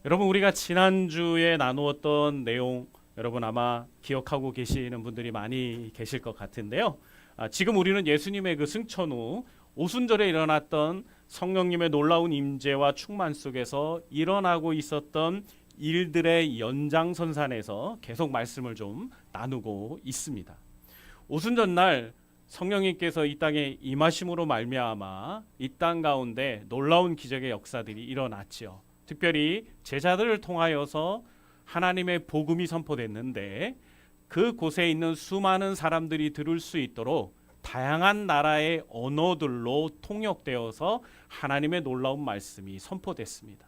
여러분, 우리가 지난주에 나누었던 내용 여러분 아마 기억하고 계시는 분들이 많이 계실 것 같은데요. 지금 우리는 예수님의 그 승천 후 오순절에 일어났던 성령님의 놀라운 임재와 충만 속에서 일어나고 있었던 일들의 연장선상에서 계속 말씀을 좀 나누고 있습니다. 오순절 날 성령님께서 이 땅에 임하심으로 말미암아 이 땅 가운데 놀라운 기적의 역사들이 일어났지요. 특별히 제자들을 통하여서 하나님의 복음이 선포됐는데 그곳에 있는 수많은 사람들이 들을 수 있도록 다양한 나라의 언어들로 통역되어서 하나님의 놀라운 말씀이 선포됐습니다.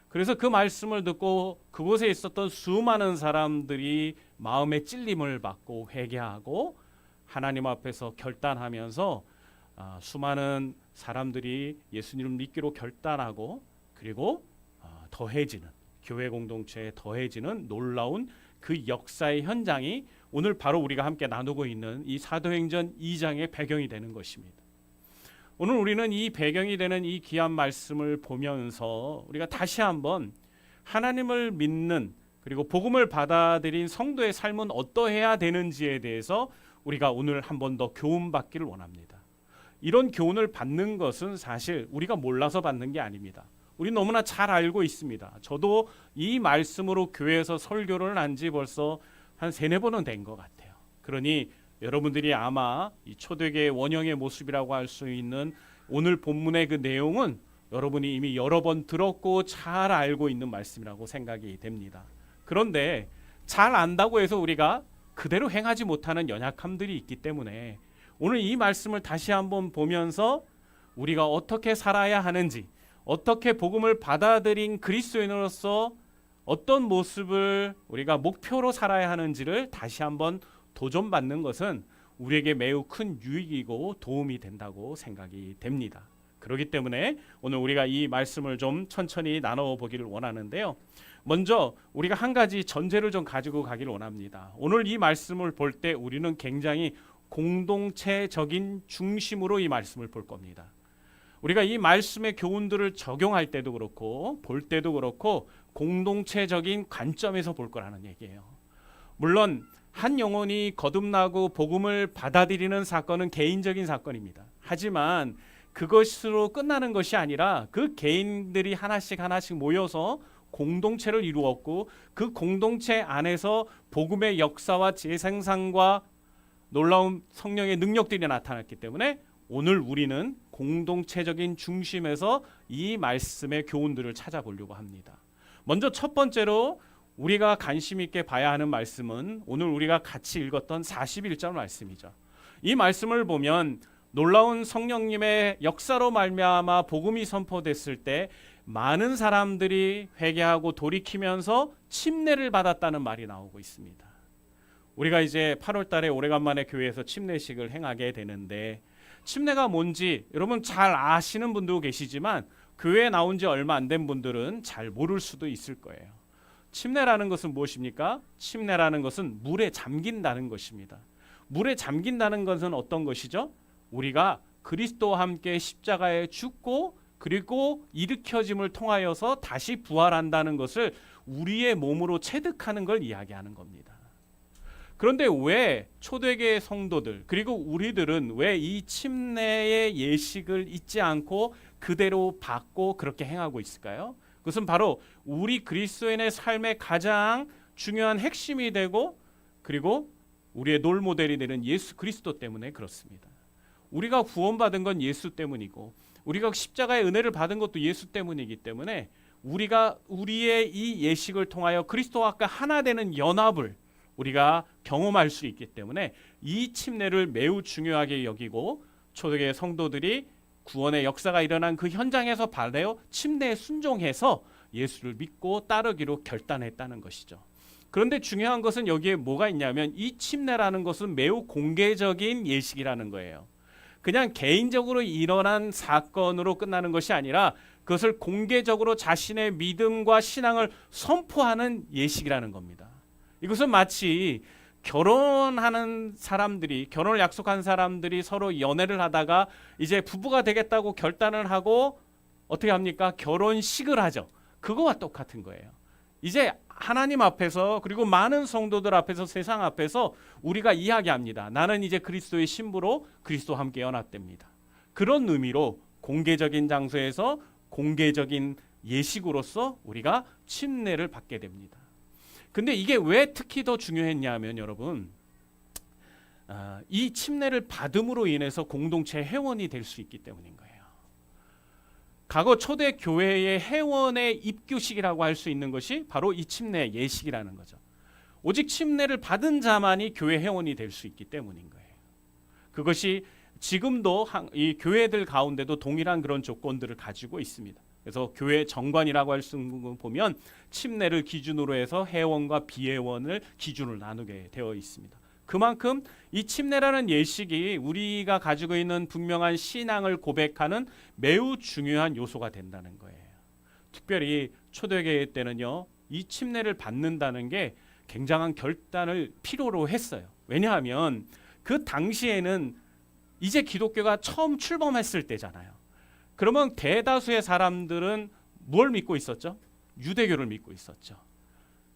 그래서 그 말씀을 듣고 그곳에 있었던 수많은 사람들이 마음의 찔림을 받고 회개하고 하나님 앞에서 결단하면서 수많은 사람들이 예수님을 믿기로 결단하고 그리고 더해지는 교회 공동체에 더해지는 놀라운 그 역사의 현장이 오늘 바로 우리가 함께 나누고 있는 이 사도행전 2장의 배경이 되는 것입니다. 오늘 우리는 이 배경이 되는 이 귀한 말씀을 보면서 우리가 다시 한번 하나님을 믿는 그리고 복음을 받아들인 성도의 삶은 어떠해야 되는지에 대해서 우리가 오늘 한 번 더 교훈받기를 원합니다. 이런 교훈을 받는 것은 사실 우리가 몰라서 받는 게 아닙니다. 우리 너무나 잘 알고 있습니다. 저도 이 말씀으로 교회에서 설교를 한 지 벌써 한 3-4번은 된 것 같아요. 그러니 여러분들이 아마 이 초대교회의 원형의 모습이라고 할 수 있는 오늘 본문의 그 내용은 여러분이 이미 여러 번 들었고 잘 알고 있는 말씀이라고 생각이 됩니다. 그런데 잘 안다고 해서 우리가 그대로 행하지 못하는 연약함들이 있기 때문에 오늘 이 말씀을 다시 한번 보면서 우리가 어떻게 살아야 하는지, 어떻게 복음을 받아들인 그리스도인으로서 어떤 모습을 우리가 목표로 살아야 하는지를 다시 한번 도전받는 것은 우리에게 매우 큰 유익이고 도움이 된다고 생각이 됩니다. 그렇기 때문에 오늘 우리가 이 말씀을 좀 천천히 나눠보기를 원하는데요. 먼저 우리가 한 가지 전제를 좀 가지고 가기를 원합니다. 오늘 이 말씀을 볼 때 우리는 굉장히 공동체적인 중심으로 이 말씀을 볼 겁니다. 우리가 이 말씀의 교훈들을 적용할 때도 그렇고 볼 때도 그렇고 공동체적인 관점에서 볼 거라는 얘기예요. 물론 한 영혼이 거듭나고 복음을 받아들이는 사건은 개인적인 사건입니다. 하지만 그것으로 끝나는 것이 아니라 그 개인들이 하나씩 모여서 공동체를 이루었고 그 공동체 안에서 복음의 역사와 재생산과 놀라운 성령의 능력들이 나타났기 때문에 오늘 우리는 공동체적인 중심에서 이 말씀의 교훈들을 찾아보려고 합니다. 먼저 첫 번째로 우리가 관심 있게 봐야 하는 말씀은 오늘 우리가 같이 읽었던 41절 말씀이죠. 이 말씀을 보면 놀라운 성령님의 역사로 말미암아 복음이 선포됐을 때 많은 사람들이 회개하고 돌이키면서 침례를 받았다는 말이 나오고 있습니다. 우리가 이제 8월 달에 오래간만에 교회에서 침례식을 행하게 되는데 침례가 뭔지 여러분 잘 아시는 분도 계시지만 교회에 나온 지 얼마 안 된 분들은 잘 모를 수도 있을 거예요. 침례라는 것은 무엇입니까? 침례라는 것은 물에 잠긴다는 것입니다. 물에 잠긴다는 것은 어떤 것이죠? 우리가 그리스도와 함께 십자가에 죽고 그리고 일으켜짐을 통하여서 다시 부활한다는 것을 우리의 몸으로 체득하는 걸 이야기하는 겁니다. 그런데 왜 초대교회 성도들 그리고 우리들은 왜 이 침례의 예식을 잊지 않고 그대로 받고 그렇게 행하고 있을까요? 그것은 바로 우리 그리스도인의 삶의 가장 중요한 핵심이 되고 그리고 우리의 롤모델이 되는 예수 그리스도 때문에 그렇습니다. 우리가 구원받은 건 예수 때문이고 우리가 십자가의 은혜를 받은 것도 예수 때문이기 때문에 우리가 우리의 이 예식을 통하여 그리스도와 하나 되는 연합을 우리가 경험할 수 있기 때문에 이 침례를 매우 중요하게 여기고 초대교회 성도들이 구원의 역사가 일어난 그 현장에서 바로 침례에 순종해서 예수를 믿고 따르기로 결단했다는 것이죠. 그런데 중요한 것은 여기에 뭐가 있냐면 이 침례라는 것은 매우 공개적인 예식이라는 거예요. 그냥 개인적으로 일어난 사건으로 끝나는 것이 아니라 그것을 공개적으로 자신의 믿음과 신앙을 선포하는 예식이라는 겁니다. 이것은 마치 결혼하는 사람들이 결혼을 약속한 사람들이 서로 연애를 하다가 이제 부부가 되겠다고 결단을 하고 어떻게 합니까? 결혼식을 하죠. 그거와 똑같은 거예요. 이제 하나님 앞에서 그리고 많은 성도들 앞에서 세상 앞에서 우리가 이야기합니다. 나는 이제 그리스도의 신부로 그리스도와 함께 연합됩니다. 그런 의미로 공개적인 장소에서 공개적인 예식으로서 우리가 침례를 받게 됩니다. 근데 이게 왜 특히 더 중요했냐면 여러분, 이 침례를 받음으로 인해서 공동체 회원이 될 수 있기 때문인 거예요. 과거 초대 교회의 회원의 입교식이라고 할 수 있는 것이 바로 이 침례 예식이라는 거죠. 오직 침례를 받은 자만이 교회 회원이 될 수 있기 때문인 거예요. 그것이 지금도 이 교회들 가운데도 동일한 그런 조건들을 가지고 있습니다. 그래서 교회 정관이라고 할 수 있는 거 보면 침례를 기준으로 해서 회원과 비회원을 기준으로 나누게 되어 있습니다. 그만큼 이 침례라는 예식이 우리가 가지고 있는 분명한 신앙을 고백하는 매우 중요한 요소가 된다는 거예요. 특별히 초대교회 때는요, 이 침례를 받는다는 게 굉장한 결단을 필요로 했어요. 왜냐하면 그 당시에는 이제 기독교가 처음 출범했을 때잖아요. 그러면 대다수의 사람들은 뭘 믿고 있었죠? 유대교를 믿고 있었죠.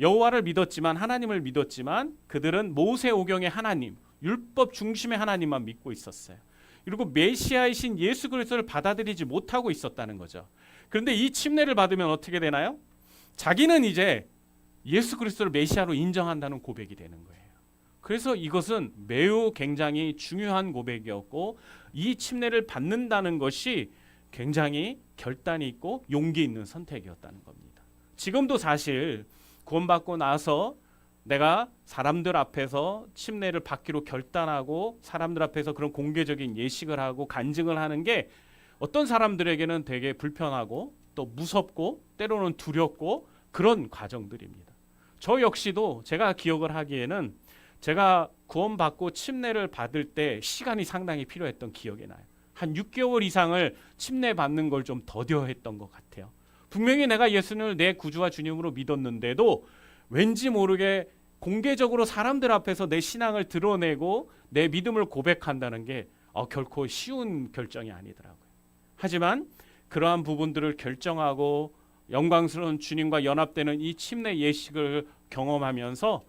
여호와를 믿었지만, 하나님을 믿었지만 그들은 모세오경의 하나님, 율법 중심의 하나님만 믿고 있었어요. 그리고 메시아이신 예수 그리스도를 받아들이지 못하고 있었다는 거죠. 그런데 이 침례를 받으면 어떻게 되나요? 자기는 이제 예수 그리스도를 메시아로 인정한다는 고백이 되는 거예요. 그래서 이것은 매우 굉장히 중요한 고백이었고, 이 침례를 받는다는 것이 굉장히 결단이 있고 용기 있는 선택이었다는 겁니다. 지금도 사실 구원받고 나서 내가 사람들 앞에서 침례를 받기로 결단하고 사람들 앞에서 그런 공개적인 예식을 하고 간증을 하는 게 어떤 사람들에게는 되게 불편하고 또 무섭고 때로는 두렵고 그런 과정들입니다. 저 역시도 제가 기억을 하기에는 제가 구원받고 침례를 받을 때 시간이 상당히 필요했던 기억이 나요. 한 6개월 이상을 침례 받는 걸 좀 더뎌했던 것 같아요. 분명히 내가 예수님을 내 구주와 주님으로 믿었는데도 왠지 모르게 공개적으로 사람들 앞에서 내 신앙을 드러내고 내 믿음을 고백한다는 게 결코 쉬운 결정이 아니더라고요. 하지만 그러한 부분들을 결정하고 영광스러운 주님과 연합되는 이 침례 예식을 경험하면서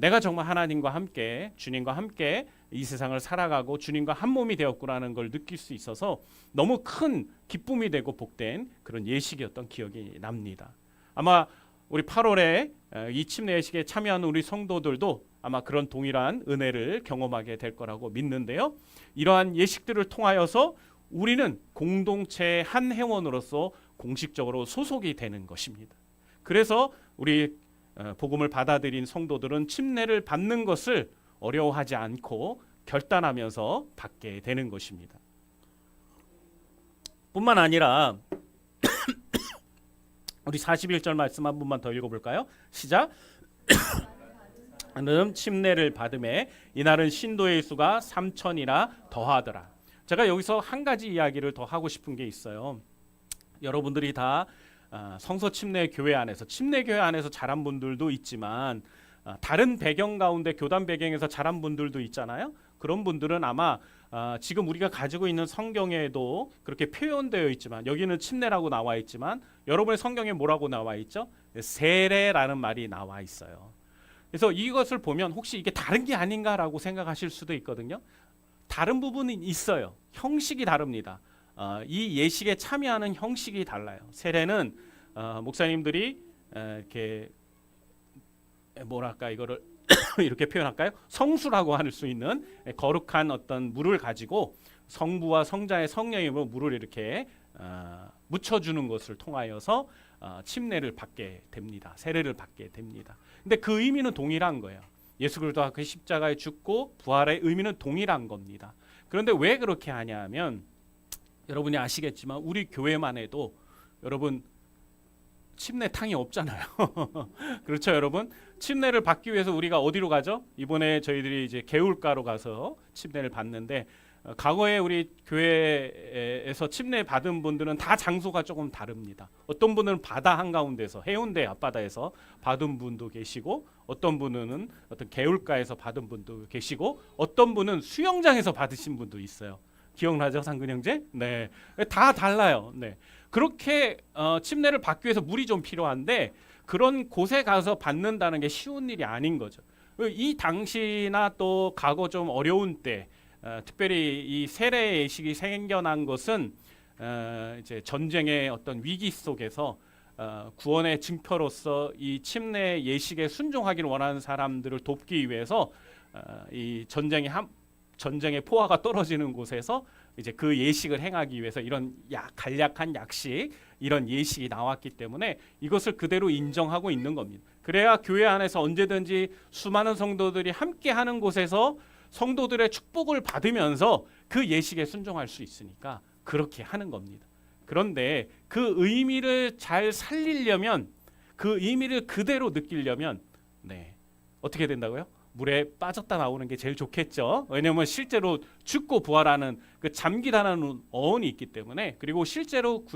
내가 정말 하나님과 함께, 주님과 함께 이 세상을 살아가고 주님과 한 몸이 되었구나는 걸 느낄 수 있어서 너무 큰 기쁨이 되고 복된 그런 예식이었던 기억이 납니다. 아마 우리 8월에 이 침례 예식에 참여하는 우리 성도들도 아마 그런 동일한 은혜를 경험하게 될 거라고 믿는데요. 이러한 예식들을 통하여서 우리는 공동체의 한 회원으로서 공식적으로 소속이 되는 것입니다. 그래서 우리 복음을 받아들인 성도들은 침례를 받는 것을 어려워하지 않고 결단하면서 받게 되는 것입니다. 뿐만 아니라 우리 41절 말씀 한 번만 더 읽어볼까요? 시작. 침례를 받음에 이날은 신도의 수가 3천이나 더하더라. 제가 여기서 한 가지 이야기를 더 하고 싶은 게 있어요. 여러분들이 다 성서 침례 교회 안에서 침례 교회 안에서 자란 분들도 있지만 다른 배경 가운데 교단 배경에서 자란 분들도 있잖아요. 그런 분들은 아마 지금 우리가 가지고 있는 성경에도 그렇게 표현되어 있지만, 여기는 침례라고 나와 있지만 여러분의 성경에 뭐라고 나와 있죠? 세례라는 말이 나와 있어요. 그래서 이것을 보면 혹시 이게 다른 게 아닌가라고 생각하실 수도 있거든요. 다른 부분이 있어요. 형식이 다릅니다. 이 예식에 참여하는 형식이 달라요. 세례는 목사님들이 이렇게 뭐랄까 이거를 이렇게 표현할까요? 성수라고 할 수 있는 거룩한 어떤 물을 가지고 성부와 성자의 성령으로 물을 이렇게 묻혀주는 것을 통하여서 침례를 받게 됩니다. 세례를 받게 됩니다. 근데 그 의미는 동일한 거예요. 예수 그리스도가 그 십자가에 죽고 부활의 의미는 동일한 겁니다. 그런데 왜 그렇게 하냐면 여러분이 아시겠지만 우리 교회만 해도 여러분 침례탕이 없잖아요. 그렇죠, 여러분? 침례를 받기 위해서 우리가 어디로 가죠? 이번에 저희들이 이제 개울가로 가서 침례를 받는데 과거에 우리 교회에서 침례 받은 분들은 다 장소가 조금 다릅니다. 어떤 분은 바다 한가운데서 해운대 앞바다에서 받은 분도 계시고, 어떤 분은 어떤 개울가에서 받은 분도 계시고, 어떤 분은 수영장에서 받으신 분도 있어요. 기억나죠, 상근 형제? 네, 다 달라요. 네, 그렇게 침례를 받기 위해서 물이 좀 필요한데 그런 곳에 가서 받는다는 게 쉬운 일이 아닌 거죠. 이 당시나 또 과거 좀 어려운 때, 특별히 이 세례 예식이 생겨난 것은 이제 전쟁의 어떤 위기 속에서 구원의 증표로서 이 침례 예식에 순종하기를 원하는 사람들을 돕기 위해서 이 전쟁의 포화가 떨어지는 곳에서 이제 그 예식을 행하기 위해서 이런 간략한 약식, 이런 예식이 나왔기 때문에 이것을 그대로 인정하고 있는 겁니다. 그래야 교회 안에서 언제든지 수많은 성도들이 함께 하는 곳에서 성도들의 축복을 받으면서 그 예식에 순종할 수 있으니까 그렇게 하는 겁니다. 그런데 그 의미를 잘 살리려면, 그 의미를 그대로 느끼려면 어떻게 된다고요? 물에 빠졌다 나오는 게 제일 좋겠죠. 왜냐하면 실제로 죽고 부활하는 그 잠기다라는 어원이 있기 때문에, 그리고 실제로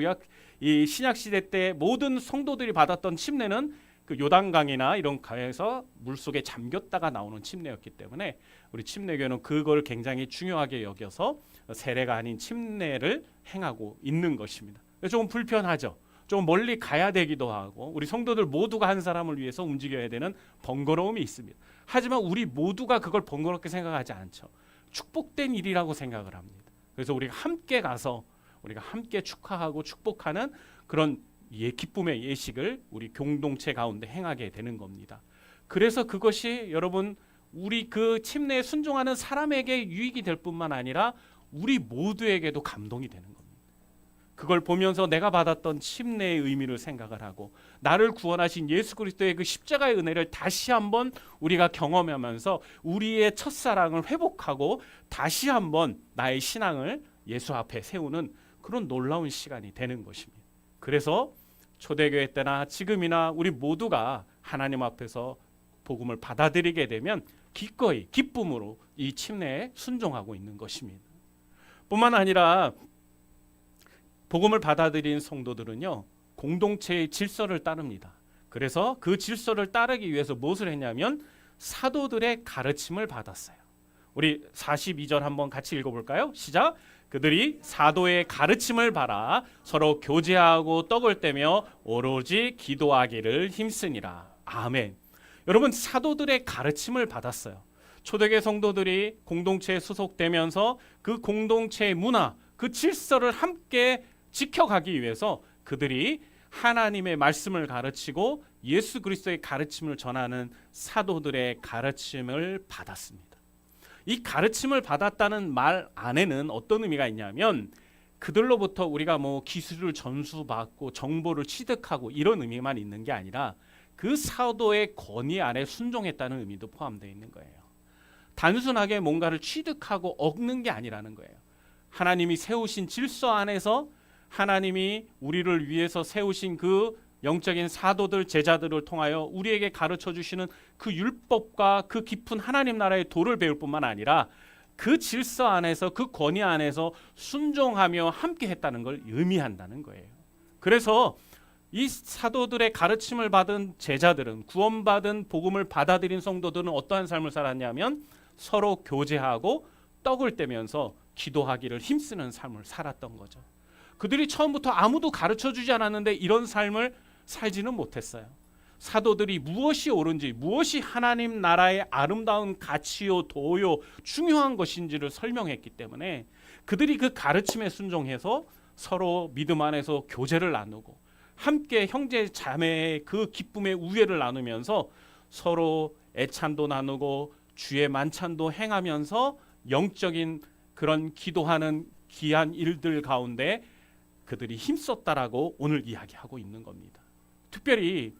이 신약 시대 때 모든 성도들이 받았던 침례는 그 요단강이나 이런 강에서 물 속에 잠겼다가 나오는 침례였기 때문에 우리 침례교는 그걸 굉장히 중요하게 여겨서 세례가 아닌 침례를 행하고 있는 것입니다. 조금 불편하죠. 좀 멀리 가야 되기도 하고 우리 성도들 모두가 한 사람을 위해서 움직여야 되는 번거로움이 있습니다. 하지만 우리 모두가 그걸 번거롭게 생각하지 않죠. 축복된 일이라고 생각을 합니다. 그래서 우리가 함께 가서 우리가 함께 축하하고 축복하는 그런 기쁨의 예식을 우리 공동체 가운데 행하게 되는 겁니다. 그래서 그것이 여러분 우리 그 침례에 순종하는 사람에게 유익이 될 뿐만 아니라 우리 모두에게도 감동이 되는 겁니다. 그걸 보면서 내가 받았던 침례의 의미를 생각을 하고 나를 구원하신 예수 그리스도의 그 십자가의 은혜를 다시 한번 우리가 경험하면서 우리의 첫사랑을 회복하고 다시 한번 나의 신앙을 예수 앞에 세우는 그런 놀라운 시간이 되는 것입니다. 그래서 초대교회 때나 지금이나 우리 모두가 하나님 앞에서 복음을 받아들이게 되면 기꺼이 기쁨으로 이 침례에 순종하고 있는 것입니다. 뿐만 아니라 복음을 받아들인 성도들은요, 공동체의 질서를 따릅니다. 그래서 그 질서를 따르기 위해서 무엇을 했냐면 사도들의 가르침을 받았어요. 우리 42절 한번 같이 읽어볼까요? 시작. 그들이 사도의 가르침을 받아 서로 교제하고 떡을 떼며 오로지 기도하기를 힘쓰니라. 아멘. 여러분, 사도들의 가르침을 받았어요. 초대교회 성도들이 공동체에 소속되면서 그 공동체의 문화, 그 질서를 함께 지켜가기 위해서 그들이 하나님의 말씀을 가르치고 예수 그리스도의 가르침을 전하는 사도들의 가르침을 받았습니다. 이 가르침을 받았다는 말 안에는 어떤 의미가 있냐면 그들로부터 우리가 뭐 기술을 전수받고 정보를 취득하고 이런 의미만 있는 게 아니라 그 사도의 권위 아래 순종했다는 의미도 포함되어 있는 거예요. 단순하게 뭔가를 취득하고 얻는 게 아니라는 거예요. 하나님이 세우신 질서 안에서 하나님이 우리를 위해서 세우신 그 영적인 사도들, 제자들을 통하여 우리에게 가르쳐 주시는 그 율법과 그 깊은 하나님 나라의 도를 배울 뿐만 아니라 그 질서 안에서 그 권위 안에서 순종하며 함께 했다는 걸 의미한다는 거예요. 그래서 이 사도들의 가르침을 받은 제자들은, 구원받은 복음을 받아들인 성도들은 어떠한 삶을 살았냐면 서로 교제하고 떡을 떼면서 기도하기를 힘쓰는 삶을 살았던 거죠. 그들이 처음부터 아무도 가르쳐주지 않았는데 이런 삶을 살지는 못했어요. 사도들이 무엇이 옳은지, 무엇이 하나님 나라의 아름다운 가치요, 도요, 중요한 것인지를 설명했기 때문에 그들이 그 가르침에 순종해서 서로 믿음 안에서 교제를 나누고 함께 형제 자매의 그 기쁨의 우애를 나누면서 서로 애찬도 나누고 주의 만찬도 행하면서 영적인 그런 기도하는 귀한 일들 가운데 그들이 힘썼다라고 오늘 이야기하고 있는 겁니다. 특별히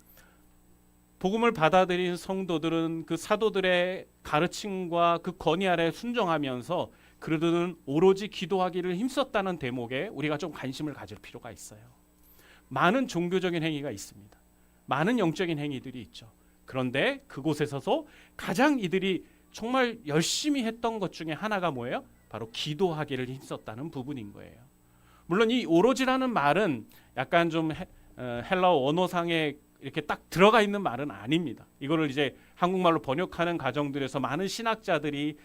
복음을 받아들인 성도들은 그 사도들의 가르침과 그 권위 아래 순종하면서 그들은 오로지 기도하기를 힘썼다는 대목에 우리가 좀 관심을 가질 필요가 있어요. 많은 종교적인 행위가 있습니다. 많은 영적인 행위들이 있죠. 그런데 그곳에서도 가장 이들이 정말 열심히 했던 것 중에 하나가 뭐예요? 바로 기도하기를 힘썼다는 부분인 거예요. 물론 이 오로지라는 말은 약간 좀 헬라어 원어상에 이렇게 딱 들어가 있는 말은 아닙니다. 이거를 이제 한국말로 번역하는 과정들에서 많은 신학자들이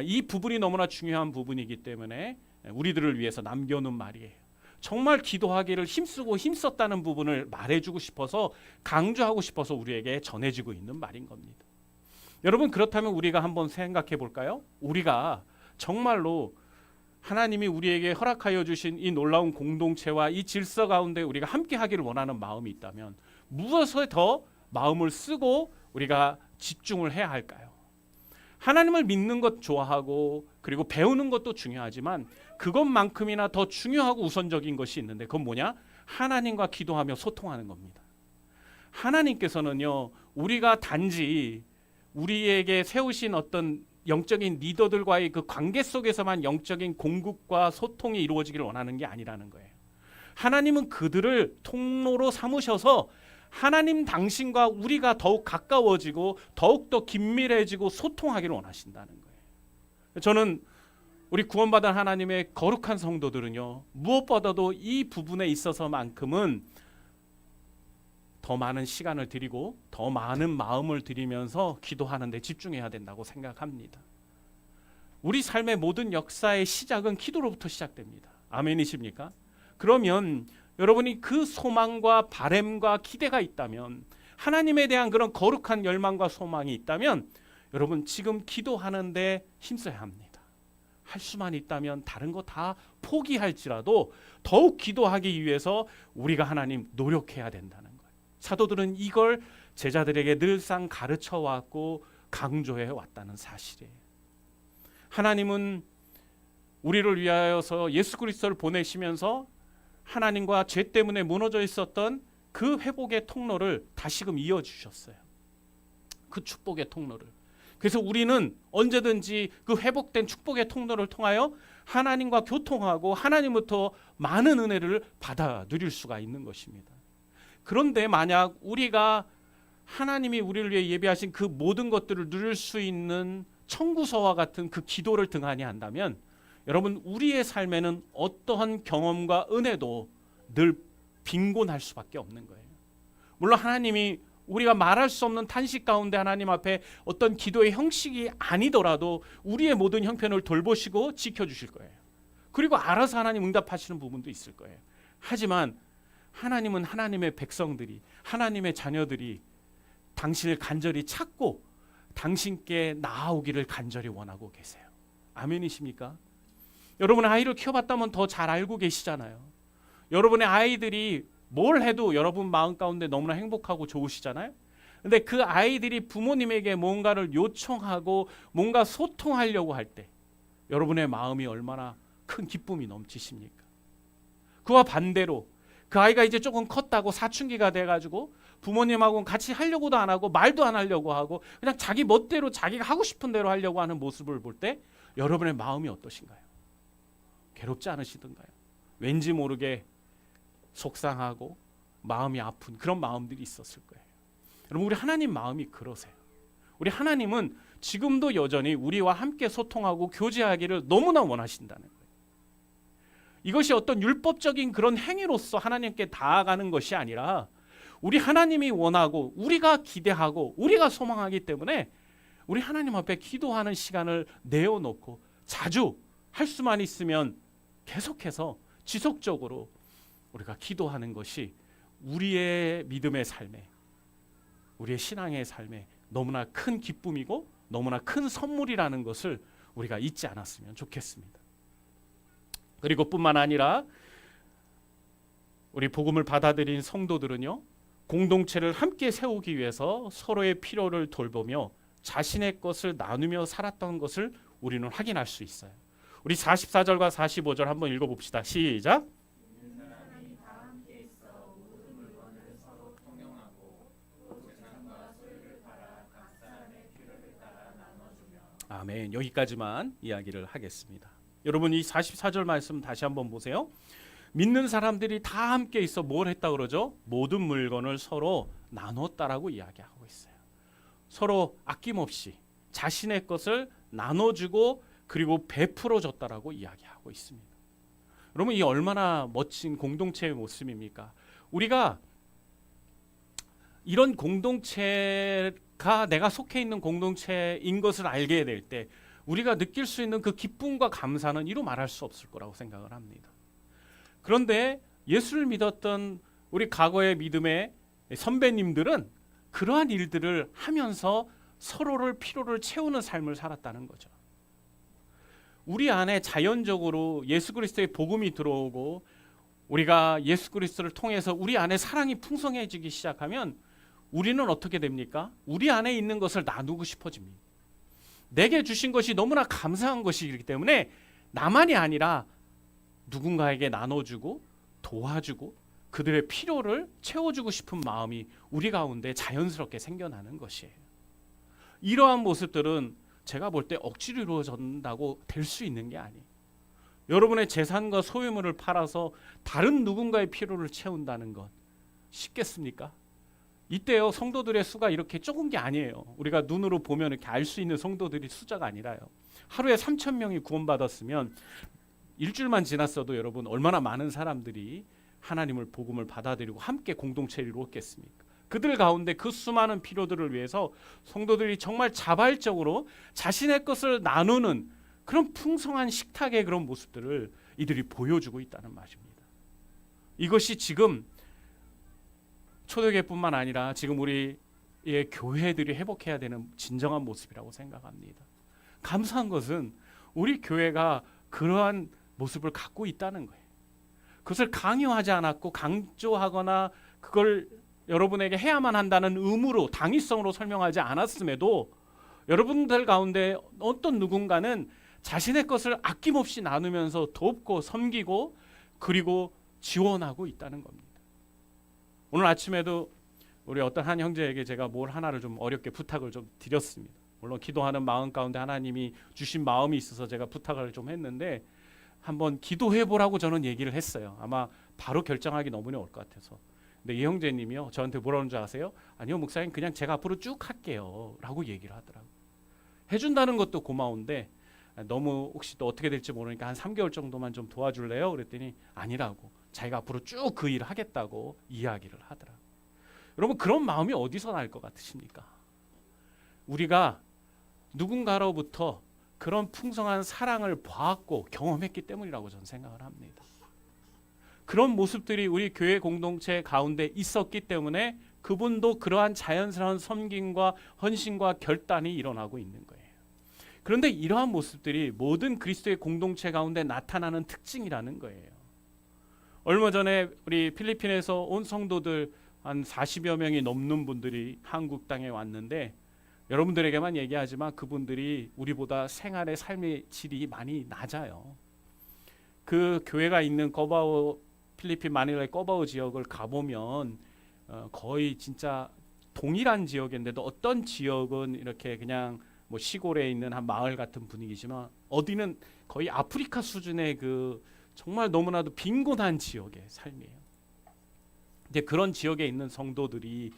이 부분이 너무나 중요한 부분이기 때문에 우리들을 위해서 남겨놓은 말이에요. 정말 기도하기를 힘쓰고 힘썼다는 부분을 말해주고 싶어서, 강조하고 싶어서 우리에게 전해지고 있는 말인 겁니다. 여러분, 그렇다면 우리가 한번 생각해 볼까요? 우리가 정말로 하나님이 우리에게 허락하여 주신 이 놀라운 공동체와 이 질서 가운데 우리가 함께 하기를 원하는 마음이 있다면 무엇에 더 마음을 쓰고 우리가 집중을 해야 할까요? 하나님을 믿는 것 좋아하고 그리고 배우는 것도 중요하지만 그것만큼이나 더 중요하고 우선적인 것이 있는데, 그건 뭐냐? 하나님과 기도하며 소통하는 겁니다. 하나님께서는요, 우리가 단지 우리에게 세우신 어떤 영적인 리더들과의 그 관계 속에서만 영적인 공급과 소통이 이루어지기를 원하는 게 아니라는 거예요. 하나님은 그들을 통로로 삼으셔서 하나님 당신과 우리가 더욱 가까워지고 더욱더 긴밀해지고 소통하기를 원하신다는 거예요. 저는 우리 구원받은 하나님의 거룩한 성도들은요, 무엇보다도 이 부분에 있어서만큼은 더 많은 시간을 드리고 더 많은 마음을 들이면서 기도하는 데 집중해야 된다고 생각합니다. 우리 삶의 모든 역사의 시작은 기도로부터 시작됩니다. 아멘이십니까? 그러면 여러분이 그 소망과 바램과 기대가 있다면, 하나님에 대한 그런 거룩한 열망과 소망이 있다면 여러분 지금 기도하는데 힘써야 합니다. 할 수만 있다면 다른 거 다 포기할지라도 더욱 기도하기 위해서 우리가 하나님 노력해야 된다는 거예요. 사도들은 이걸 제자들에게 늘상 가르쳐 왔고 강조해 왔다는 사실이에요. 하나님은 우리를 위하여서 예수 그리스도를 보내시면서 하나님과 죄 때문에 무너져 있었던 그 회복의 통로를 다시금 이어주셨어요. 그 축복의 통로를. 그래서 우리는 언제든지 그 회복된 축복의 통로를 통하여 하나님과 교통하고 하나님부터 많은 은혜를 받아 누릴 수가 있는 것입니다. 그런데 만약 우리가 하나님이 우리를 위해 예비하신 그 모든 것들을 누릴 수 있는 청구서와 같은 그 기도를 등한히 한다면 여러분, 우리의 삶에는 어떠한 경험과 은혜도 늘 빈곤할 수밖에 없는 거예요. 물론 하나님이 우리가 말할 수 없는 탄식 가운데 하나님 앞에 어떤 기도의 형식이 아니더라도 우리의 모든 형편을 돌보시고 지켜주실 거예요. 그리고 알아서 하나님 응답하시는 부분도 있을 거예요. 하지만 하나님은 하나님의 백성들이, 하나님의 자녀들이 당신을 간절히 찾고 당신께 나아오기를 간절히 원하고 계세요. 아멘이십니까? 여러분의 아이를 키워봤다면 더 잘 알고 계시잖아요. 여러분의 아이들이 뭘 해도 여러분 마음 가운데 너무나 행복하고 좋으시잖아요. 근데 그 아이들이 부모님에게 뭔가를 요청하고 뭔가 소통하려고 할 때 여러분의 마음이 얼마나 큰 기쁨이 넘치십니까? 그와 반대로 그 아이가 이제 조금 컸다고 사춘기가 돼가지고 부모님하고 같이 하려고도 안 하고 말도 안 하려고 하고 그냥 자기 멋대로 자기가 하고 싶은 대로 하려고 하는 모습을 볼 때 여러분의 마음이 어떠신가요? 괴롭지 않으시던가요? 왠지 모르게 속상하고 마음이 아픈 그런 마음들이 있었을 거예요. 여러분, 우리 하나님 마음이 그러세요. 우리 하나님은 지금도 여전히 우리와 함께 소통하고 교제하기를 너무나 원하신다는 거예요. 이것이 어떤 율법적인 그런 행위로서 하나님께 다가가는 것이 아니라 우리 하나님이 원하고 우리가 기대하고 우리가 소망하기 때문에 우리 하나님 앞에 기도하는 시간을 내어놓고 자주 할 수만 있으면 계속해서 지속적으로 우리가 기도하는 것이 우리의 믿음의 삶에, 우리의 신앙의 삶에 너무나 큰 기쁨이고 너무나 큰 선물이라는 것을 우리가 잊지 않았으면 좋겠습니다. 그리고 뿐만 아니라 우리 복음을 받아들인 성도들은요, 공동체를 함께 세우기 위해서 서로의 필요를 돌보며 자신의 것을 나누며 살았던 것을 우리는 확인할 수 있어요. 우리 44절과 45절 한번 읽어봅시다. 시작. 아멘. 여기까지만 이야기를 하겠습니다. 여러분, 이 44절 말씀 다시 한번 보세요. 믿는 사람들이 다 함께 있어 뭘 했다 그러죠? 모든 물건을 서로 나눴다라고 이야기하고 있어요. 서로 아낌없이 자신의 것을 나눠주고 그리고 베풀어 줬다라고 이야기하고 있습니다. 여러분, 이 얼마나 멋진 공동체의 모습입니까? 우리가 이런 공동체가 내가 속해 있는 공동체인 것을 알게 될 때 우리가 느낄 수 있는 그 기쁨과 감사는 이루 말할 수 없을 거라고 생각을 합니다. 그런데 예수를 믿었던 우리 과거의 믿음의 선배님들은 그러한 일들을 하면서 서로를 필요를 채우는 삶을 살았다는 거죠. 우리 안에 자연적으로 예수 그리스도의 복음이 들어오고 우리가 예수 그리스도를 통해서 우리 안에 사랑이 풍성해지기 시작하면 우리는 어떻게 됩니까? 우리 안에 있는 것을 나누고 싶어집니다. 내게 주신 것이 너무나 감사한 것이기 때문에 나만이 아니라 누군가에게 나눠주고 도와주고 그들의 필요를 채워주고 싶은 마음이 우리 가운데 자연스럽게 생겨나는 것이에요. 이러한 모습들은 제가 볼 때 억지로 이루어진다고 될 수 있는 게 아니에요. 여러분의 재산과 소유물을 팔아서 다른 누군가의 필요를 채운다는 것 쉽겠습니까? 이때요, 성도들의 수가 이렇게 적은 게 아니에요. 우리가 눈으로 보면 이렇게 알 수 있는 성도들이 숫자가 아니라요. 하루에 3,000명이 구원받았으면 일주일만 지났어도 여러분 얼마나 많은 사람들이 하나님을 복음을 받아들이고 함께 공동체를 이루었겠습니까? 그들 가운데 그 수많은 필요들을 위해서 성도들이 정말 자발적으로 자신의 것을 나누는 그런 풍성한 식탁의 그런 모습들을 이들이 보여주고 있다는 말입니다. 이것이 지금 초대교회뿐만 아니라 지금 우리의 교회들이 회복해야 되는 진정한 모습이라고 생각합니다. 감사한 것은 우리 교회가 그러한 모습을 갖고 있다는 거예요. 그것을 강요하지 않았고 강조하거나 그걸 여러분에게 해야만 한다는 의무로 당위성으로 설명하지 않았음에도 여러분들 가운데 어떤 누군가는 자신의 것을 아낌없이 나누면서 돕고 섬기고 그리고 지원하고 있다는 겁니다. 오늘 아침에도 우리 어떤 한 형제에게 제가 뭘 하나를 좀 어렵게 부탁을 좀 드렸습니다. 물론 기도하는 마음 가운데 하나님이 주신 마음이 있어서 제가 부탁을 좀 했는데 한번 기도해 보라고 저는 얘기를 했어요. 아마 바로 결정하기 너무 어려울 것 같아서. 근데 이 형제님이요, 저한테 뭐라는 줄 아세요? 아니요 목사님, 그냥 제가 앞으로 쭉 할게요 라고 얘기를 하더라고요. 해준다는 것도 고마운데 너무 혹시 또 어떻게 될지 모르니까 한 3개월 정도만 좀 도와줄래요? 그랬더니 아니라고, 자기가 앞으로 쭉 그 일을 하겠다고 이야기를 하더라고요. 여러분, 그런 마음이 어디서 날 것 같으십니까? 우리가 누군가로부터 그런 풍성한 사랑을 보았고 경험했기 때문이라고 저는 생각을 합니다. 그런 모습들이 우리 교회 공동체 가운데 있었기 때문에 그분도 그러한 자연스러운 섬김과 헌신과 결단이 일어나고 있는 거예요. 그런데 이러한 모습들이 모든 그리스도의 공동체 가운데 나타나는 특징이라는 거예요. 얼마 전에 우리 필리핀에서 온 성도들 한 40여 명이 넘는 분들이 한국 땅에 왔는데 여러분들에게만 얘기하지만 그분들이 우리보다 생활의 삶의 질이 많이 낮아요. 그 교회가 있는 꺼바오, 필리핀 마닐라의 꺼바오 지역을 가보면 거의 진짜 동일한 지역인데도 어떤 지역은 이렇게 그냥 뭐 시골에 있는 한 마을 같은 분위기지만 어디는 거의 아프리카 수준의 그 정말 너무나도 빈곤한 지역의 삶이에요. 근데 그런 지역에 있는 성도들이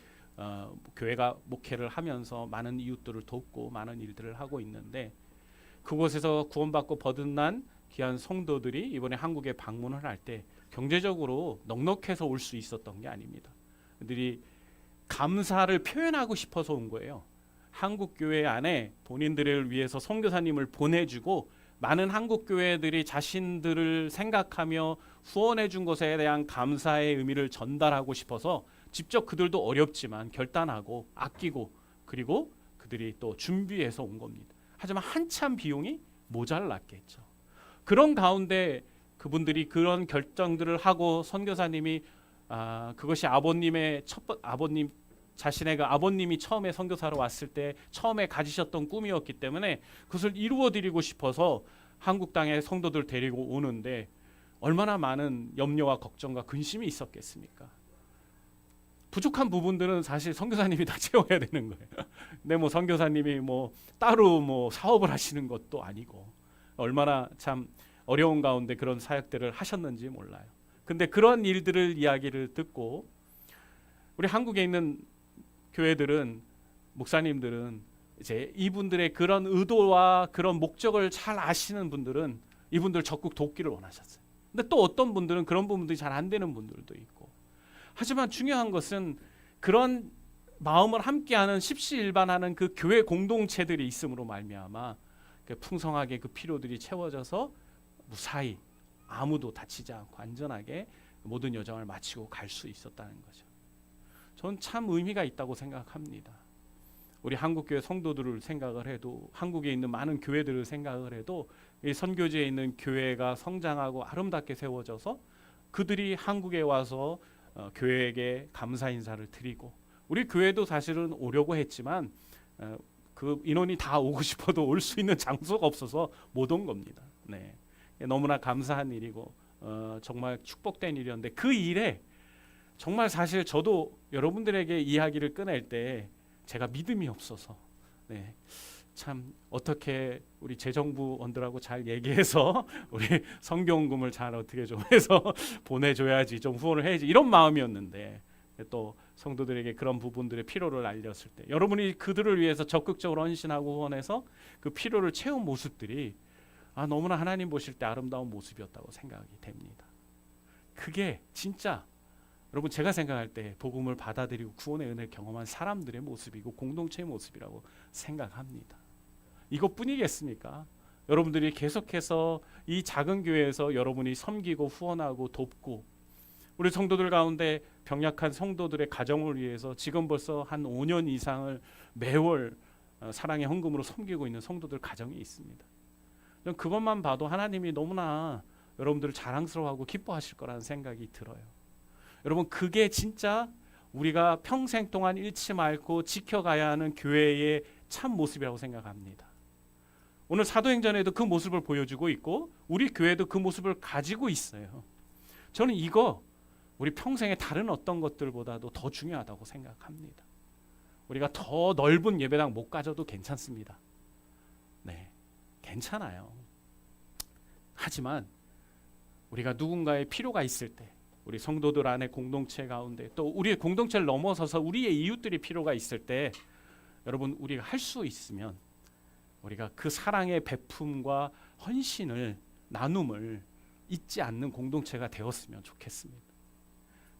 교회가 목회를 하면서 많은 이웃들을 돕고 많은 일들을 하고 있는데 그곳에서 구원받고 거듭난 귀한 성도들이 이번에 한국에 방문을 할 때 경제적으로 넉넉해서 올 수 있었던 게 아닙니다. 그들이 감사를 표현하고 싶어서 온 거예요. 한국 교회 안에 본인들을 위해서 선교사님을 보내주고 많은 한국 교회들이 자신들을 생각하며 후원해 준 것에 대한 감사의 의미를 전달하고 싶어서 직접 그들도 어렵지만 결단하고 아끼고 그리고 그들이 또 준비해서 온 겁니다. 하지만 한참 비용이 모자랐겠죠. 그런 가운데 그분들이 그런 결정들을 하고 선교사님이 그것이 아버님의 아버님 자신의 그 아버님이 처음에 선교사로 왔을 때 처음에 가지셨던 꿈이었기 때문에 그것을 이루어드리고 싶어서 한국 땅에 성도들 데리고 오는데 얼마나 많은 염려와 걱정과 근심이 있었겠습니까? 부족한 부분들은 사실 선교사님이 다 채워야 되는 거예요. 근데 뭐 선교사님이 뭐 따로 뭐 사업을 하시는 것도 아니고 얼마나 참 어려운 가운데 그런 사역들을 하셨는지 몰라요. 근데 그런 일들을 이야기를 듣고 우리 한국에 있는 교회들은 목사님들은 이제 이분들의 그런 의도와 그런 목적을 잘 아시는 분들은 이분들 적극 돕기를 원하셨어요. 근데 또 어떤 분들은 그런 부분들이 잘 안 되는 분들도 있고. 하지만 중요한 것은 그런 마음을 함께하는 십시일반하는 그 교회 공동체들이 있음으로 말미암아 풍성하게 그 필요들이 채워져서 무사히 아무도 다치지 않고 안전하게 모든 여정을 마치고 갈 수 있었다는 거죠. 전 참 의미가 있다고 생각합니다. 우리 한국교회 성도들을 생각을 해도, 한국에 있는 많은 교회들을 생각을 해도, 이 선교지에 있는 교회가 성장하고 아름답게 세워져서 그들이 한국에 와서 교회에게 감사 인사를 드리고, 우리 교회도 사실은 오려고 했지만 그 인원이 다 오고 싶어도 올 수 있는 장소가 없어서 못 온 겁니다. 네. 너무나 감사한 일이고 정말 축복된 일이었는데, 그 일에 정말 사실 저도 여러분들에게 이야기를 꺼낼 때 제가 믿음이 없어서, 네, 참 어떻게 우리 재정부원들하고 잘 얘기해서 우리 성경금을 잘 어떻게 좀 해서 보내줘야지, 좀 후원을 해야지, 이런 마음이었는데, 또 성도들에게 그런 부분들의 필요를 알렸을 때 여러분이 그들을 위해서 적극적으로 헌신하고 후원해서 그 필요를 채운 모습들이 너무나 하나님 보실 때 아름다운 모습이었다고 생각이 됩니다. 그게 진짜 여러분 제가 생각할 때 복음을 받아들이고 구원의 은혜를 경험한 사람들의 모습이고 공동체의 모습이라고 생각합니다. 이것뿐이겠습니까? 여러분들이 계속해서 이 작은 교회에서 여러분이 섬기고 후원하고 돕고, 우리 성도들 가운데 병약한 성도들의 가정을 위해서 지금 벌써 한 5년 이상을 매월 사랑의 헌금으로 섬기고 있는 성도들 가정이 있습니다. 그것만 봐도 하나님이 너무나 여러분들을 자랑스러워하고 기뻐하실 거라는 생각이 들어요. 여러분, 그게 진짜 우리가 평생 동안 잃지 말고 지켜가야 하는 교회의 참 모습이라고 생각합니다. 오늘 사도행전에도 그 모습을 보여주고 있고 우리 교회도 그 모습을 가지고 있어요. 저는 이거 우리 평생의 다른 어떤 것들보다도 더 중요하다고 생각합니다. 우리가 더 넓은 예배당 못 가져도 괜찮습니다. 네, 괜찮아요. 하지만 우리가 누군가의 필요가 있을 때, 우리 성도들 안에 공동체 가운데, 또 우리의 공동체를 넘어서서 우리의 이웃들이 필요가 있을 때, 여러분 우리가 할 수 있으면 우리가 그 사랑의 베품과 헌신을, 나눔을 잊지 않는 공동체가 되었으면 좋겠습니다.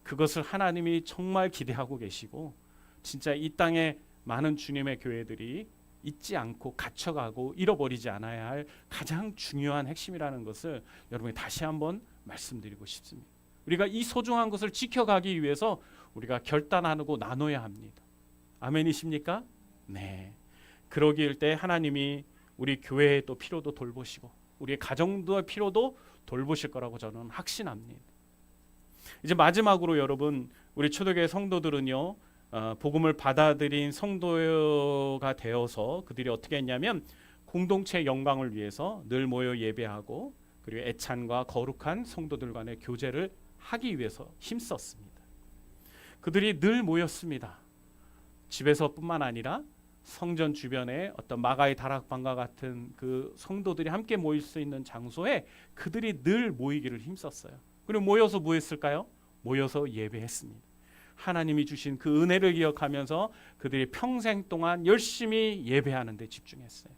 그것을 하나님이 정말 기대하고 계시고, 진짜 이 땅에 많은 주님의 교회들이 잊지 않고 갇혀가고 잃어버리지 않아야 할 가장 중요한 핵심이라는 것을 여러분이 다시 한번 말씀드리고 싶습니다. 우리가 이 소중한 것을 지켜가기 위해서 우리가 결단하고 나눠야 합니다. 아멘이십니까? 네. 그러길 때 하나님이 우리 교회의 또 필요도 돌보시고 우리의 가정도의 필요도 돌보실 거라고 저는 확신합니다. 이제 마지막으로 여러분, 우리 초대교회 성도들은요, 복음을 받아들인 성도가 되어서 그들이 어떻게 했냐면 공동체의 영광을 위해서 늘 모여 예배하고, 그리고 애찬과 거룩한 성도들 간의 교제를 하기 위해서 힘썼습니다. 그들이 늘 모였습니다. 집에서뿐만 아니라 성전 주변에 어떤 마가의 다락방과 같은 그 성도들이 함께 모일 수 있는 장소에 그들이 늘 모이기를 힘썼어요. 그리고 모여서 뭐 했을까요? 모여서 예배했습니다. 하나님이 주신 그 은혜를 기억하면서 그들이 평생 동안 열심히 예배하는 데 집중했어요.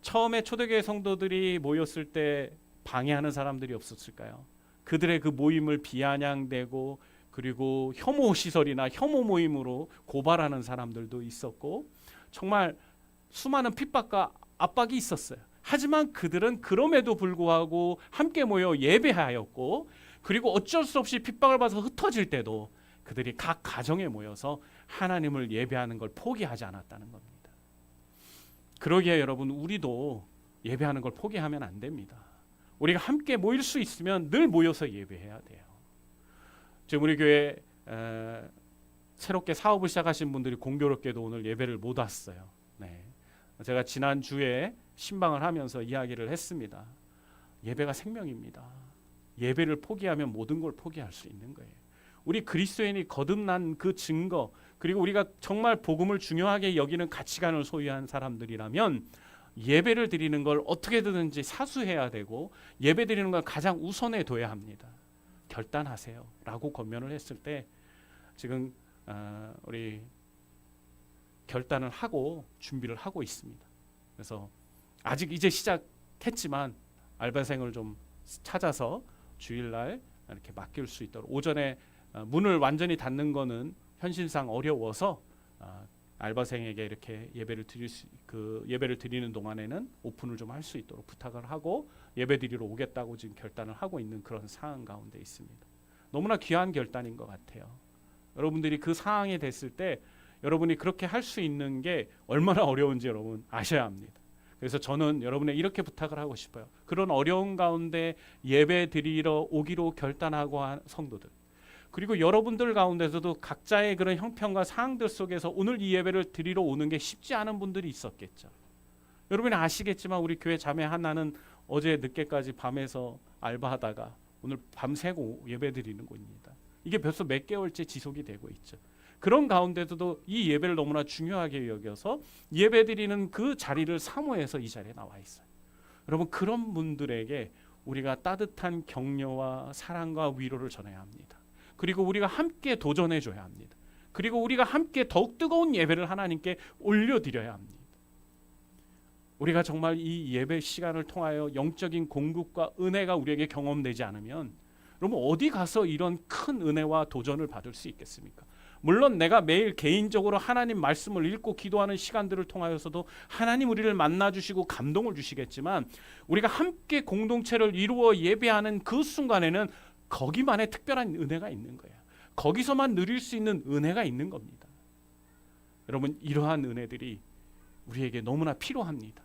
처음에 초대교회 성도들이 모였을 때 방해하는 사람들이 없었을까요? 그들의 그 모임을 비아냥대고, 그리고 혐오 시설이나 혐오 모임으로 고발하는 사람들도 있었고, 정말 수많은 핍박과 압박이 있었어요. 하지만 그들은 그럼에도 불구하고 함께 모여 예배하였고, 그리고 어쩔 수 없이 핍박을 받아서 흩어질 때도 그들이 각 가정에 모여서 하나님을 예배하는 걸 포기하지 않았다는 겁니다. 그러기에 여러분, 우리도 예배하는 걸 포기하면 안 됩니다. 우리가 함께 모일 수 있으면 늘 모여서 예배해야 돼요. 지금 우리 교회 새롭게 사업을 시작하신 분들이 공교롭게도 오늘 예배를 못 왔어요. 네. 제가 지난주에 신방을 하면서 이야기를 했습니다. 예배가 생명입니다. 예배를 포기하면 모든 걸 포기할 수 있는 거예요. 우리 그리스도인이 거듭난 그 증거, 그리고 우리가 정말 복음을 중요하게 여기는 가치관을 소유한 사람들이라면 예배를 드리는 걸 어떻게든지 사수해야 되고, 예배 드리는 걸 가장 우선에 둬야 합니다. 결단하세요 라고 권면을 했을 때, 지금 우리 결단을 하고 준비를 하고 있습니다. 그래서 아직 이제 시작했지만 알바생을 좀 찾아서 주일날 이렇게 맡길 수 있도록, 오전에 문을 완전히 닫는 거는 현실상 어려워서 알바생에게 이렇게 예배를 드리는 동안에는 오픈을 좀 할 수 있도록 부탁을 하고 예배드리러 오겠다고 지금 결단을 하고 있는 그런 상황 가운데 있습니다. 너무나 귀한 결단인 것 같아요. 여러분들이 그 상황에 됐을 때 여러분이 그렇게 할 수 있는 게 얼마나 어려운지 여러분 아셔야 합니다. 그래서 저는 여러분에 이렇게 부탁을 하고 싶어요. 그런 어려운 가운데 예배 드리러 오기로 결단하고 한 성도들, 그리고 여러분들 가운데서도 각자의 그런 형편과 상황들 속에서 오늘 이 예배를 드리러 오는 게 쉽지 않은 분들이 있었겠죠. 여러분이 아시겠지만 우리 교회 자매 하나는 어제 늦게까지 밤에서 알바하다가 오늘 밤새고 예배 드리는 곳입니다. 이게 벌써 몇 개월째 지속이 되고 있죠. 그런 가운데서도 이 예배를 너무나 중요하게 여겨서 예배 드리는 그 자리를 사모해서 이 자리에 나와 있어요. 여러분, 그런 분들에게 우리가 따뜻한 격려와 사랑과 위로를 전해야 합니다. 그리고 우리가 함께 도전해 줘야 합니다. 그리고 우리가 함께 더욱 뜨거운 예배를 하나님께 올려드려야 합니다. 우리가 정말 이 예배 시간을 통하여 영적인 공급과 은혜가 우리에게 경험되지 않으면 여러분 어디 가서 이런 큰 은혜와 도전을 받을 수 있겠습니까? 물론 내가 매일 개인적으로 하나님 말씀을 읽고 기도하는 시간들을 통하여서도 하나님 우리를 만나주시고 감동을 주시겠지만 우리가 함께 공동체를 이루어 예배하는 그 순간에는 거기만의 특별한 은혜가 있는 거예요. 거기서만 누릴 수 있는 은혜가 있는 겁니다. 여러분, 이러한 은혜들이 우리에게 너무나 필요합니다.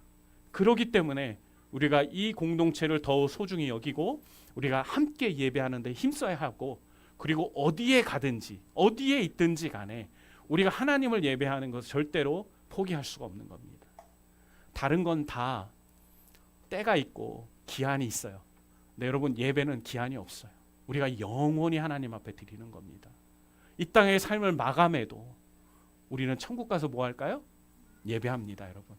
그렇기 때문에 우리가 이 공동체를 더 소중히 여기고 우리가 함께 예배하는 데 힘써야 하고, 그리고 어디에 가든지 어디에 있든지 간에 우리가 하나님을 예배하는 것을 절대로 포기할 수가 없는 겁니다. 다른 건 다 때가 있고 기한이 있어요. 근데 여러분, 예배는 기한이 없어요. 우리가 영원히 하나님 앞에 드리는 겁니다. 이 땅의 삶을 마감해도 우리는 천국 가서 뭐 할까요? 예배합니다, 여러분.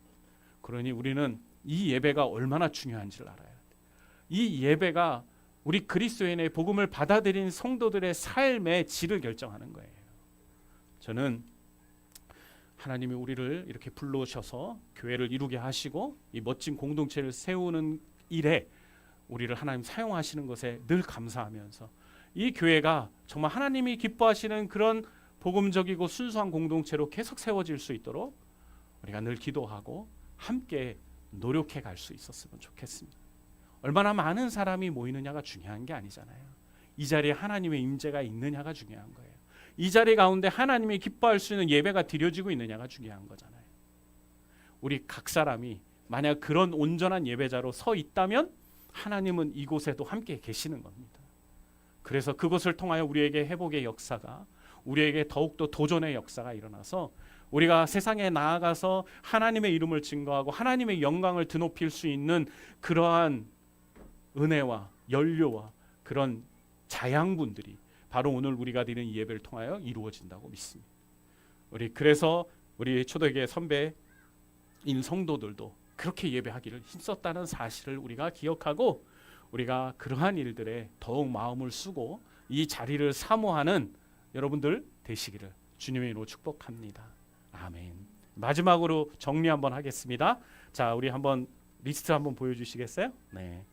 그러니 우리는 이 예배가 얼마나 중요한지를 알아야 돼요. 이 예배가 우리 그리스도인의 복음을 받아들인 성도들의 삶의 질을 결정하는 거예요. 저는 하나님이 우리를 이렇게 불러오셔서 교회를 이루게 하시고 이 멋진 공동체를 세우는 일에 우리를 하나님 사용하시는 것에 늘 감사하면서 이 교회가 정말 하나님이 기뻐하시는 그런 복음적이고 순수한 공동체로 계속 세워질 수 있도록 우리가 늘 기도하고 함께 노력해 갈 수 있었으면 좋겠습니다. 얼마나 많은 사람이 모이느냐가 중요한 게 아니잖아요. 이 자리에 하나님의 임재가 있느냐가 중요한 거예요. 이 자리 가운데 하나님이 기뻐할 수 있는 예배가 드려지고 있느냐가 중요한 거잖아요. 우리 각 사람이 만약 그런 온전한 예배자로 서 있다면 하나님은 이곳에도 함께 계시는 겁니다. 그래서 그것을 통하여 우리에게 회복의 역사가, 우리에게 더욱더 도전의 역사가 일어나서 우리가 세상에 나아가서 하나님의 이름을 증거하고 하나님의 영광을 드높일 수 있는 그러한 은혜와 연료와 그런 자양분들이 바로 오늘 우리가 드리는 예배를 통하여 이루어진다고 믿습니다. 그래서 우리 초대교회 선배인 성도들도 그렇게 예배하기를 힘썼다는 사실을 우리가 기억하고 우리가 그러한 일들에 더욱 마음을 쓰고 이 자리를 사모하는 여러분들 되시기를 주님의 이름으로 축복합니다. 아멘. 마지막으로 정리 한번 하겠습니다. 자, 우리 한번 리스트 한번 보여주시겠어요? 네.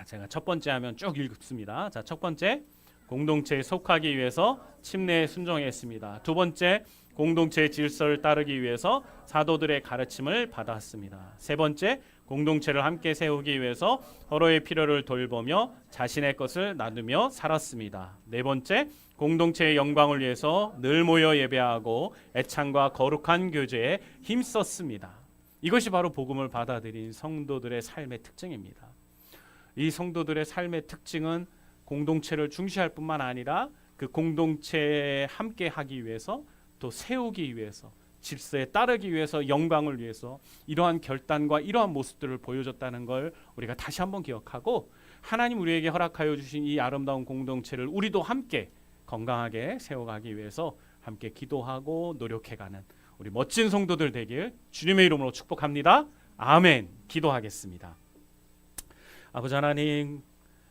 제가 첫 번째 하면 쭉 읽습니다. 자, 첫 번째, 공동체에 속하기 위해서 침례에 순종했습니다. 두 번째, 공동체의 질서를 따르기 위해서 사도들의 가르침을 받았습니다. 세 번째, 공동체를 함께 세우기 위해서 서로의 필요를 돌보며 자신의 것을 나누며 살았습니다. 네 번째, 공동체의 영광을 위해서 늘 모여 예배하고 애창과 거룩한 교제에 힘썼습니다. 이것이 바로 복음을 받아들인 성도들의 삶의 특징입니다. 이 성도들의 삶의 특징은 공동체를 중시할 뿐만 아니라 그 공동체에 함께 하기 위해서 또 세우기 위해서 질서에 따르기 위해서 영광을 위해서 이러한 결단과 이러한 모습들을 보여줬다는 걸 우리가 다시 한번 기억하고 하나님 우리에게 허락하여 주신 이 아름다운 공동체를 우리도 함께 건강하게 세워가기 위해서 함께 기도하고 노력해가는 우리 멋진 성도들 되길 주님의 이름으로 축복합니다. 아멘. 기도하겠습니다. 아버지 하나님,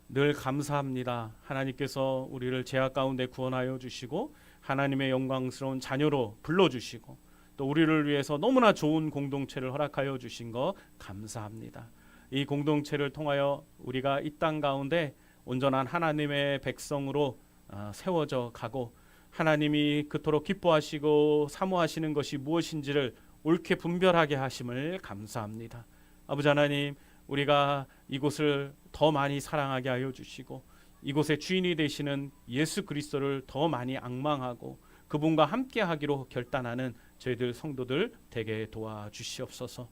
늘 감사합니다. 하나님께서 우리를 죄악 가운데 구원하여 주시고 하나님의 영광스러운 자녀로 불러주시고 또 우리를 위해서 너무나 좋은 공동체를 허락하여 주신 것 감사합니다. 이 공동체를 통하여 우리가 이 땅 가운데 온전한 하나님의 백성으로 세워져 가고 하나님이 그토록 기뻐하시고 사모하시는 것이 무엇인지를 옳게 분별하게 하심을 감사합니다. 아버지 하나님, 우리가 이곳을 더 많이 사랑하게 하여 주시고 이곳의 주인이 되시는 예수 그리스도를 더 많이 앙망하고 그분과 함께 하기로 결단하는 저희들 성도들 되게 도와주시옵소서.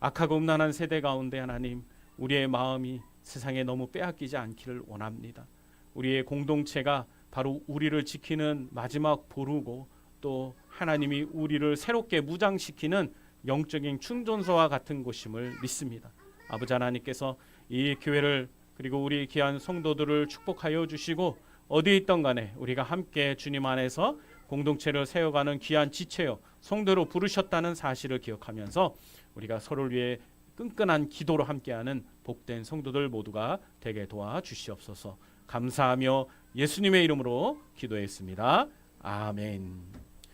악하고 음란한 세대 가운데 하나님, 우리의 마음이 세상에 너무 빼앗기지 않기를 원합니다. 우리의 공동체가 바로 우리를 지키는 마지막 보루고 또 하나님이 우리를 새롭게 무장시키는 영적인 충전소와 같은 곳임을 믿습니다. 아버지 하나님께서 이 교회를 그리고 우리 귀한 성도들을 축복하여 주시고 어디에 있던 간에 우리가 함께 주님 안에서 공동체를 세워가는 귀한 지체요 성도로 부르셨다는 사실을 기억하면서 우리가 서로를 위해 끈끈한 기도로 함께하는 복된 성도들 모두가 되게 도와주시옵소서. 감사하며 예수님의 이름으로 기도했습니다. 아멘.